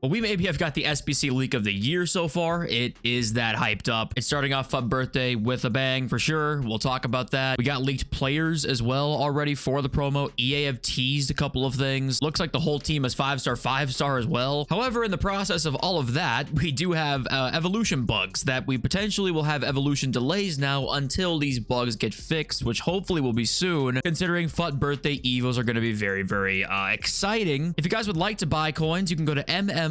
Well, we maybe have got the SBC leak of the year so far. It is that hyped up. It's starting off FUT birthday with a bang for sure. We'll talk about that. We got leaked players as well already for the promo. EA have teased a couple of things. Looks like the whole team is 5-star as well. However, in the process of all of that, we do have evolution bugs that we potentially will have evolution delays now until these bugs get fixed, which hopefully will be soon, considering FUT birthday EVOs are going to be very, very exciting. If you guys would like to buy coins, you can go to MMOXP.com.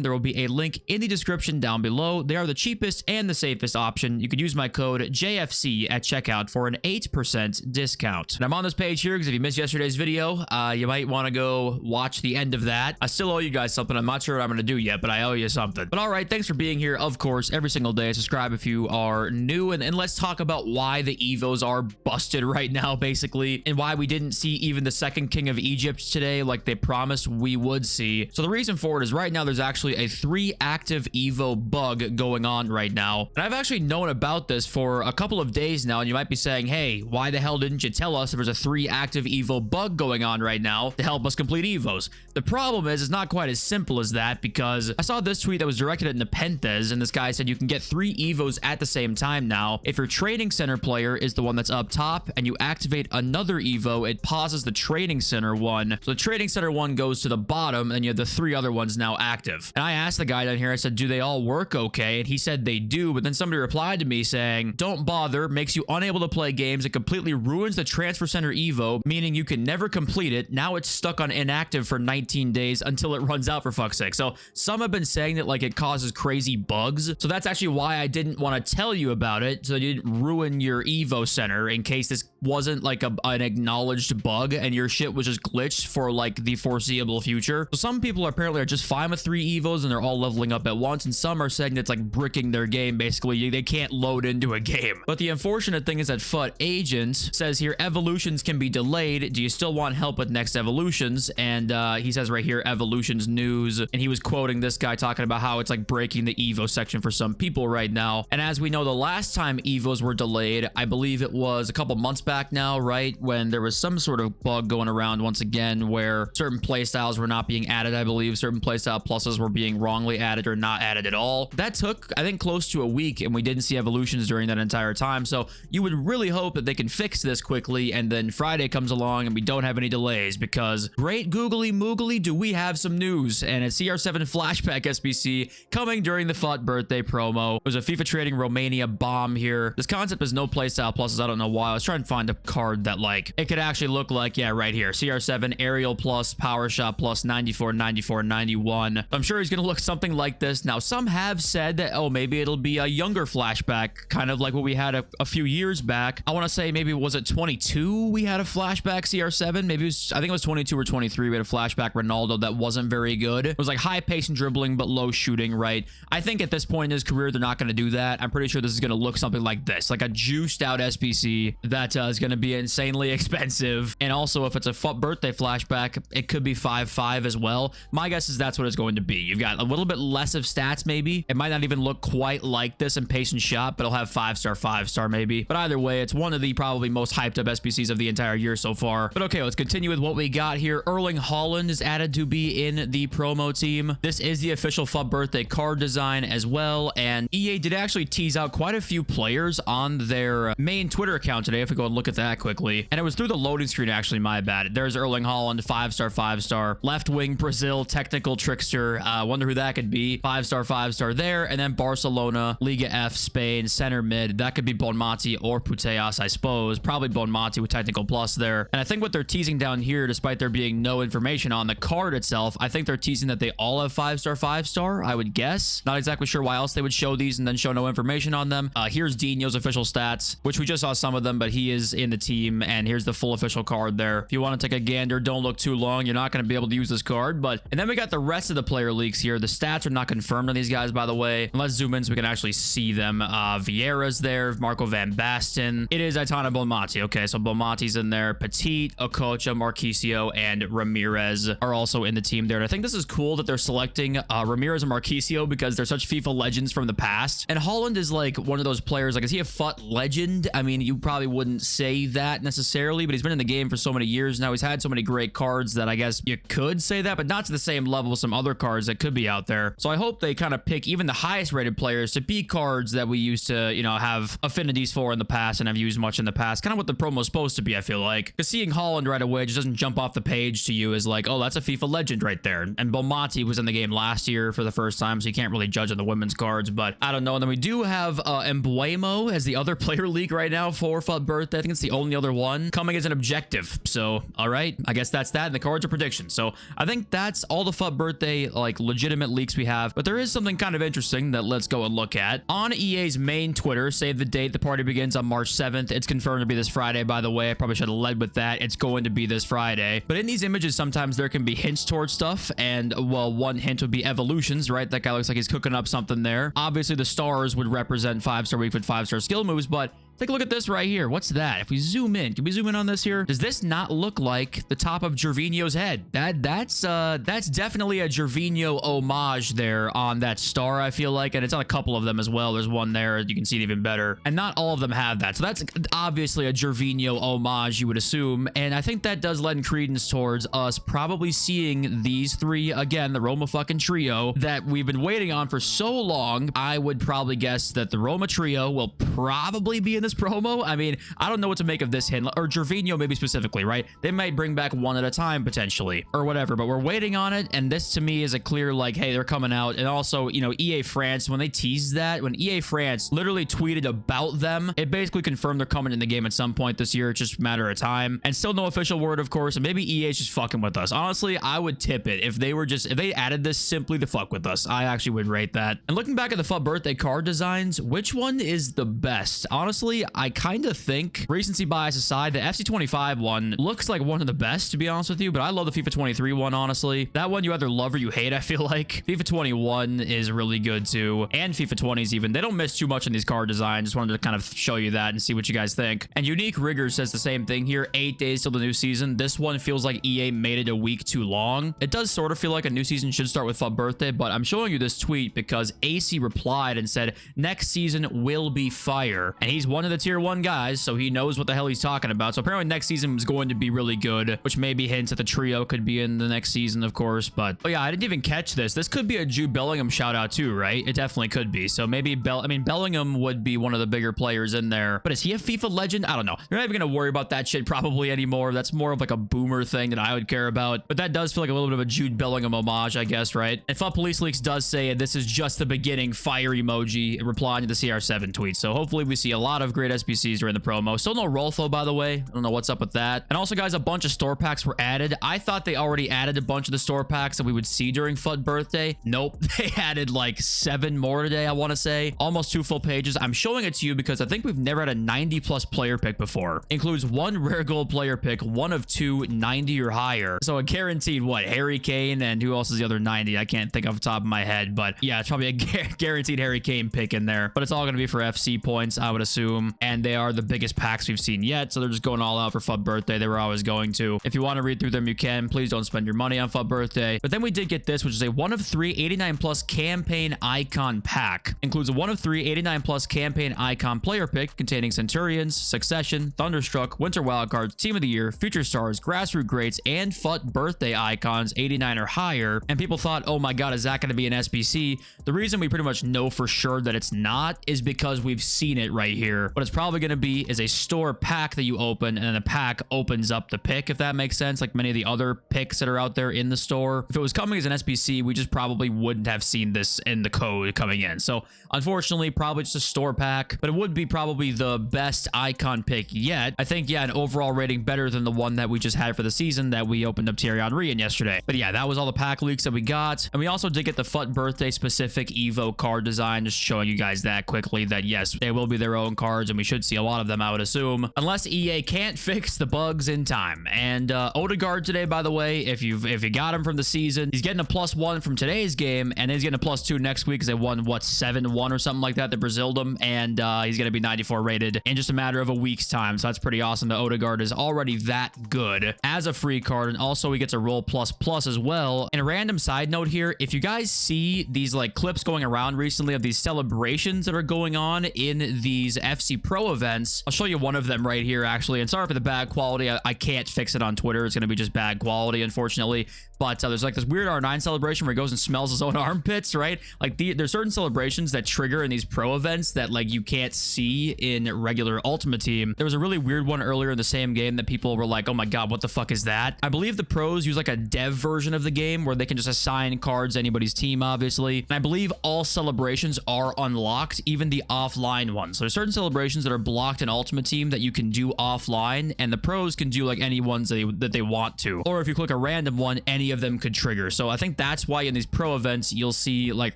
There will be a link in the description down below. They are the cheapest and the safest option. You could use my code JFC at checkout for an 8% discount. And I'm on this page here because if you missed yesterday's video, you might want to go watch the end of that. I still owe you guys something. I'm not sure what I'm going to do yet, but I owe you something. But all right, thanks for being here, of course, every single day. Subscribe if you are new, and let's talk about why the EVOs are busted right now, basically, and why we didn't see even the second king of Egypt today like they promised we would see. So the reason for it is right now there's actually a 3 active EVO bug going on right now. And I've actually known about this for a couple of days now, and you might be saying, hey, why the hell didn't you tell us if there's a 3 active EVO bug going on right now to help us complete EVOs? The problem is it's not quite as simple as that, because I saw this tweet that was directed at Nepenthes, and this guy said you can get 3 EVOs at the same time now. If your trading center player is the one that's up top and you activate another EVO, it pauses the trading center one. So the trading center one goes to the bottom, and you have the 3 other ones now active. And I asked the guy down here, I said, do they all work okay? And he said they do, but then somebody replied to me saying, don't bother, makes you unable to play games. It completely ruins the transfer center EVO, meaning you can never complete it. Now it's stuck on inactive for 19 days until it runs out, for fuck's sake. So some have been saying that like it causes crazy bugs. So that's actually why I didn't want to tell you about it, so you didn't ruin your EVO center in case this wasn't like an acknowledged bug and your shit was just glitched for like the foreseeable future. So some people apparently are just fine with 3 EVOs and they're all leveling up at once, and some are saying it's like bricking their game. Basically, they can't load into a game. But the unfortunate thing is that FUT Agent says here, evolutions can be delayed. Do you still want help with next evolutions? And he says right here, evolutions news. And he was quoting this guy talking about how it's like breaking the EVO section for some people right now. And as we know, the last time EVOs were delayed, I believe it was a couple months back now, right? When there was some sort of bug going around once again where certain playstyles were not being added. I believe certain playstyle pluses were being wrongly added or not added at all. That took, I think, close to a week, and we didn't see evolutions during that entire time. So you would really hope that they can fix this quickly, and then Friday comes along and we don't have any delays, because great googly moogly, do we have some news. And a CR7 flashback SBC coming during the FUT birthday promo. It was a FIFA Trading Romania bomb here. This concept is no playstyle pluses. I don't know why. I was trying to find a card that like it could actually look like, yeah, right here, CR7 aerial plus, power shot plus, 94, 94, 91. I'm sure he's gonna look something like this. Now some have said that, oh, maybe it'll be a younger flashback, kind of like what we had a few years back. I want to say maybe, was it 22 we had a flashback CR7? Maybe it was, I think it was 22 or 23 we had a flashback Ronaldo that wasn't very good. It was like high pace and dribbling but low shooting, right? I think at this point in his career they're not going to do that. I'm pretty sure this is going to look something like this, like a juiced out SBC that is going to be insanely expensive. And also, if it's a FUT birthday flashback, it could be 5.5 as well. My guess is that's what it's going to be. You've got a little bit less of stats maybe. It might not even look quite like this in pace and shot, but it'll have 5-star maybe. But either way, it's one of the probably most hyped up SBCs of the entire year so far. But okay, let's continue with what we got here. Erling Haaland is added to be in the promo team. This is the official FUT birthday card design as well, and EA did actually tease out quite a few players on their main Twitter account today, if we go and look at that quickly. And it was through the loading screen, actually, my bad. There's Erling Haaland, 5-star, left wing Brazil, technical trickster. Wonder who that could be. 5-star there. And then Barcelona, Liga F, Spain, center mid. That could be Bonmati or Putellas, I suppose. Probably Bonmati with technical plus there. And I think what they're teasing down here, despite there being no information on the card itself, I think they're teasing that they all have 5-star, I would guess. Not exactly sure why else they would show these and then show no information on them. Here's Dino's official stats, which we just saw some of them, but he is in the team, and here's the full official card there. If you want to take a gander, don't look too long. You're not going to be able to use this card, and then we got the rest of the player leaks here. The stats are not confirmed on these guys, by the way. And let's zoom in so we can actually see them. Vieira's there, Marco van Basten. It is Aitana Bonmati. Okay, so Bonmati's in there. Petit, Okocha, Marquisio, and Ramirez are also in the team there. And I think this is cool that they're selecting Ramirez and Marquisio because they're such FIFA legends from the past. And Haaland is like one of those players, like, is he a FUT legend? I mean, you probably wouldn't say that necessarily, but he's been in the game for so many years now. He's had so many great cards that I guess you could say that, but not to the same level as some other cards that could be out there. So I hope they kind of pick even the highest rated players to be cards that we used to, you know, have affinities for in the past and have used much in the past. Kind of what the promo is supposed to be, I feel like. Because seeing Holland right away just doesn't jump off the page to you as like, oh, that's a FIFA legend right there. And Belmonte was in the game last year for the first time, so you can't really judge on the women's cards, but I don't know. And then we do have Embuemo as the other player league right now for FUT Birthday. I think it's the only other one coming as an objective. So, all right, I guess that's that. And the cards are predictions. So I think that's all the FUT Birthday, like, legitimate leaks we have. But there is something kind of interesting that let's go and look at. On EA's main Twitter, save the date. The party begins on March 7th. It's confirmed to be this Friday, by the way. I probably should have led with that. It's going to be this Friday. But in these images, sometimes there can be hints towards stuff. And, well, one hint would be evolutions, right? That guy looks like he's cooking up something there. Obviously, the stars would represent 5-star week with 5-star skill moves, but take a look at this right here. What's that? If we zoom in, can we zoom in on this here? Does this not look like the top of Gervinho's head? That's definitely a Gervinho homage there on that star, I feel like, and it's on a couple of them as well. There's one there, you can see it even better, and not all of them have that. So that's obviously a Gervinho homage, you would assume, and I think that does lend credence towards us probably seeing these three again, the Roma fucking trio that we've been waiting on for so long. I would probably guess that the Roma trio will probably be in this promo. I mean, I don't know what to make of this hint, or Gervinho maybe specifically, right? They might bring back one at a time potentially or whatever, but we're waiting on it, and this to me is a clear like, hey, they're coming out. And also, you know, EA France, when they teased that, when EA France literally tweeted about them, it basically confirmed they're coming in the game at some point this year. It's just a matter of time, and still no official word, of course, and maybe EA's just fucking with us. Honestly, I would tip it if they added this simply to fuck with us. I actually would rate that. And looking back at the FUT Birthday card designs, which one is the best? Honestly, I kind of think, recency bias aside, the FC25 one looks like one of the best, to be honest with you, but I love the FIFA 23 one, honestly. That one you either love or you hate, I feel like. FIFA 21 is really good too, and FIFA 20s even. They don't miss too much in these card designs. Just wanted to kind of show you that and see what you guys think. And Unique Rigger says the same thing here. 8 days till the new season. This one feels like EA made it a week too long. It does sort of feel like a new season should start with FUT Birthday, but I'm showing you this tweet because AC replied and said, next season will be fire. And he's one of the tier 1 guys, so he knows what the hell he's talking about. So apparently next season is going to be really good, which maybe hints that the trio could be in the next season, of course. But oh yeah, I didn't even catch this. This could be a Jude Bellingham shout out too, right? It definitely could be. So maybe Bellingham would be one of the bigger players in there. But is he a FIFA legend? I don't know. You're not even gonna worry about that shit probably anymore. That's more of like a boomer thing that I would care about. But that does feel like a little bit of a Jude Bellingham homage, I guess, right? And FUT Police Leaks does say this is just the beginning, fire emoji, replying to the CR7 tweet. So hopefully we see a lot of great SBCs during the promo. Still no Rolfo, by the way. I don't know what's up with that. And also, guys, a bunch of store packs were added. I thought they already added a bunch of the store packs that we would see during FUT Birthday. Nope. They added like 7 more today, I want to say. Almost 2 full pages. I'm showing it to you because I think we've never had a 90+ player pick before. Includes 1 rare gold player pick, 1 of 2 90 or higher. So a guaranteed, what, Harry Kane, and who else is the other 90? I can't think off the top of my head, but yeah, it's probably a guaranteed Harry Kane pick in there. But it's all going to be for FC points, I would assume. And they are the biggest packs we've seen yet, so they're just going all out for FUT Birthday. They were always going to. If you want to read through them, you can. Please don't spend your money on FUT Birthday. But then we did get this, which is a 1 of 3 89+ campaign icon pack. Includes a 1 of 3 89+ campaign icon player pick containing Centurions, Succession, Thunderstruck, Winter Wildcards, Team of the Year, Future Stars, Grassroots Greats, and FUT Birthday icons 89 or higher. And people thought, oh my god, is that going to be an SBC? The reason we pretty much know for sure that it's not is because we've seen it right here. What it's probably going to be is a store pack that you open, and then the pack opens up the pick, if that makes sense, like many of the other picks that are out there in the store. If it was coming as an SBC, we just probably wouldn't have seen this in the code coming in. So unfortunately, probably just a store pack, but it would be probably the best icon pick yet. I think, yeah, an overall rating better than the one that we just had for the season that we opened up Thierry Henry in yesterday. But yeah, that was all the pack leaks that we got. And we also did get the FUT Birthday specific EVO card design, just showing you guys that quickly, that yes, they will be their own cards, and we should see a lot of them, I would assume, unless EA can't fix the bugs in time. And Odegaard today, by the way, if you got him from the season, he's getting a +1 from today's game, and then he's getting a +2 next week because they won, what, 7-1 or something like that. They Braziled him, and he's going to be 94 rated in just a matter of a week's time. So that's pretty awesome that Odegaard is already that good as a free card. And also he gets a roll ++ as well. And a random side note here, if you guys see these like clips going around recently of these celebrations that are going on in these FC EAFC Pro events. I'll show you one of them right here, actually. And sorry for the bad quality. I can't fix it on Twitter. It's going to be just bad quality, unfortunately. But there's like this weird R9 celebration where he goes and smells his own armpits, right? Like there's certain celebrations that trigger in these pro events that like you can't see in regular Ultimate Team. There was a really weird one earlier in the same game that people were like, oh my god, what the fuck is that? I believe the pros use like a dev version of the game where they can just assign cards to anybody's team, obviously. And I believe all celebrations are unlocked, even the offline ones. So there's certain celebrations that are blocked in Ultimate Team that you can do offline, and the pros can do like any ones that they want to. Or if you click a random one, any of them could trigger. So I think that's why in these pro events you'll see like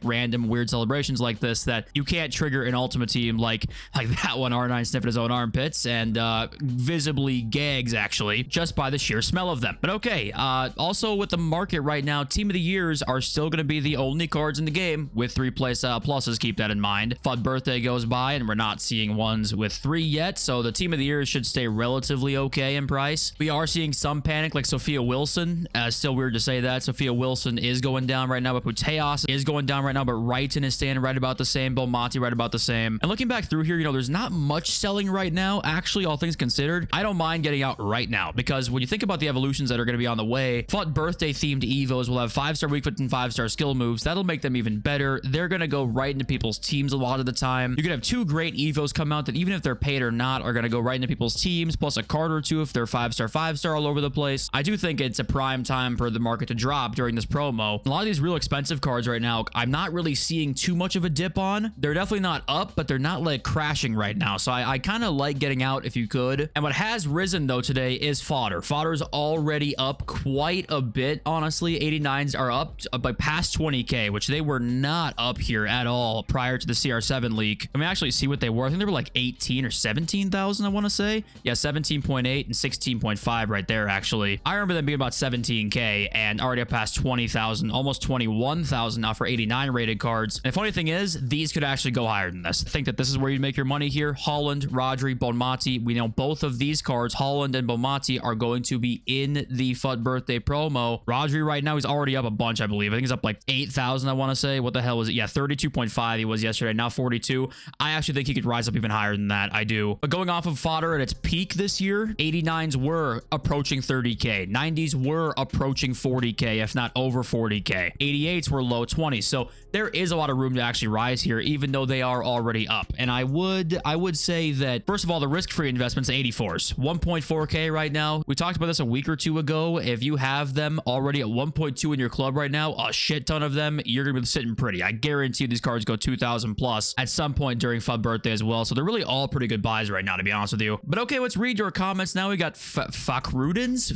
random weird celebrations like this that you can't trigger in Ultimate Team, like that one, R9 sniffing his own armpits and visibly gags actually just by the sheer smell of them. But okay, also with the market right now, Team of the Years are still going to be the only cards in the game with 3 pluses. Keep that in mind. FUT Birthday goes by and we're not seeing ones with 3 yet, so the Team of the Years should stay relatively okay in price. We are seeing some panic like Sophia Wilson. Still weird to say that. Sophia Wilson is going down right now, but Puteos is going down right now, but Wrighton is staying right about the same. Bomati right about the same. And looking back through here, you know, there's not much selling right now. Actually, all things considered, I don't mind getting out right now because when you think about the evolutions that are going to be on the way, FUT Birthday themed EVOs will have 5-star weak foot and 5-star skill moves. That'll make them even better. They're going to go right into people's teams a lot of the time. You could have 2 great EVOs come out that even if they're paid or not are going to go right into people's teams, plus a card or 2 if they're 5-star all over the place. I do think it's a prime time for the market to drop during this promo. A lot of these real expensive cards right now, I'm not really seeing too much of a dip on. They're definitely not up, but they're not like crashing right now. So I kind of like getting out if you could. And what has risen though today is fodder. Fodder's already up quite a bit, honestly. 89s are up by past 20k, which they were not up here at all prior to the CR7 leak. I mean, actually see what they were. I think they were like 18 or 17,000, I want to say. Yeah, 17.8 and 16.5 right there, actually. I remember them being about 17k and already up past 20,000, almost 21,000 now for 89 rated cards. And the funny thing is, these could actually go higher than this. I think that this is where you make your money here. Holland, Rodri, Bonmati. We know both of these cards, Holland and Bonmati, are going to be in the FUT Birthday promo. Rodri right now, he's already up a bunch, I believe. I think he's up like 8,000, I want to say. What the hell was it? Yeah, 32.5 he was yesterday, now 42. I actually think he could rise up even higher than that. I do. But going off of fodder at its peak this year, 89s were approaching 30k. 90s were approaching 40k, if not over 40k. 88s were low 20s. So there is a lot of room to actually rise here, even though they are already up. And I would say that, first of all, the risk-free investments, 84s, 1.4k right now. We talked about this a week or 2 ago. If you have them already at 1.2 in your club right now, a shit ton of them, you're gonna be sitting pretty. I guarantee these cards go 2,000 plus at some point during FUT Birthday as well. So they're really all pretty good buys right now, to be honest with you. But okay, let's read your comments now. We got Fuckrudens.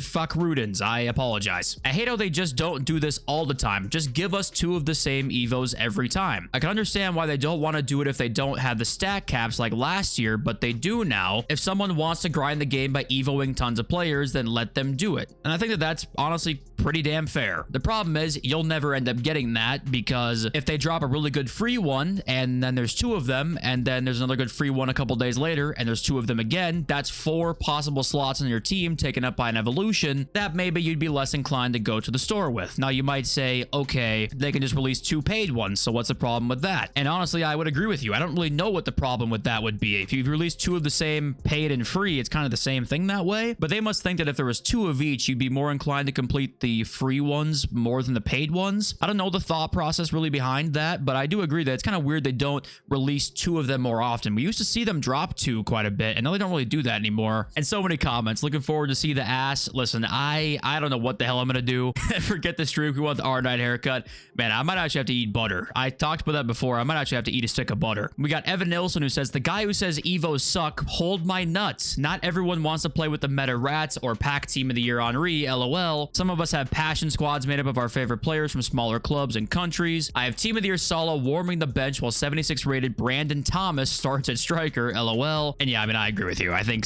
I apologize. I hate how they just don't do this all the time. Just give us 2 of the same EVOs every time. I can understand why they don't want to do it if they don't have the stat caps like last year, but they do now. If someone wants to grind the game by EVOing tons of players, then let them do it. And I think that that's honestly pretty damn fair. The problem is you'll never end up getting that because if they drop a really good free one and then there's 2 of them and then there's another good free one a couple days later and there's 2 of them again, that's 4 possible slots in your team taken up by an evolution that maybe you'd be less inclined to go to the store with. Now you might say, okay, they can just release 2 paid ones, so what's the problem with that? And honestly, I would agree with you. I don't really know what the problem with that would be. If you've released 2 of the same paid and free, it's kind of the same thing that way, but they must think that if there was 2 of each, you'd be more inclined to complete the free ones more than the paid ones. I don't know the thought process really behind that, but I do agree that it's kind of weird they don't release 2 of them more often. We used to see them drop 2 quite a bit, and now they don't really do that anymore. And so many comments. Looking forward to see the ass. Listen, I don't know what the hell I'm gonna do. Forget the streak. We want the R9 haircut. Man, I might actually have to eat butter. I talked about that before. I might actually have to eat a stick of butter. We got Evan Nilsson who says, the guy who says EVOs suck, hold my nuts. Not everyone wants to play with the meta rats or pack team of the year Henri, LOL. Some of us have passion squads made up of our favorite players from smaller clubs and countries. I have team of the year Salah warming the bench while 76 rated Brandon Thomas starts at striker, LOL. And yeah, I mean, I agree with you. I think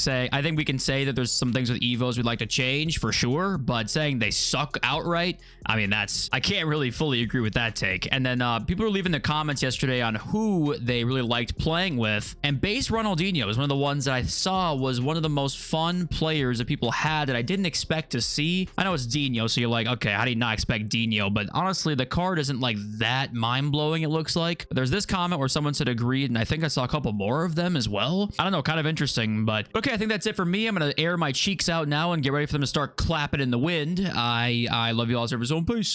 we can say that there's some things with EVOs we'd like to change for sure, but saying they suck outright, I mean, I can't really fully agree with that take. And then people were leaving the comments yesterday on who they really liked playing with. And base Ronaldinho is one of the ones that I saw was one of the most fun players that people had that I didn't expect to see. I know it's Dino, so you're like, okay, how do you not expect Dino? But honestly, the card isn't like that mind-blowing, it looks like. There's this comment where someone said agreed, and I think I saw a couple more of them as well. I don't know, kind of interesting, but okay, I think that's it for me. I'm gonna air my cheeks out now and get ready for them to start clapping in the wind. I love you all, servers. Peace.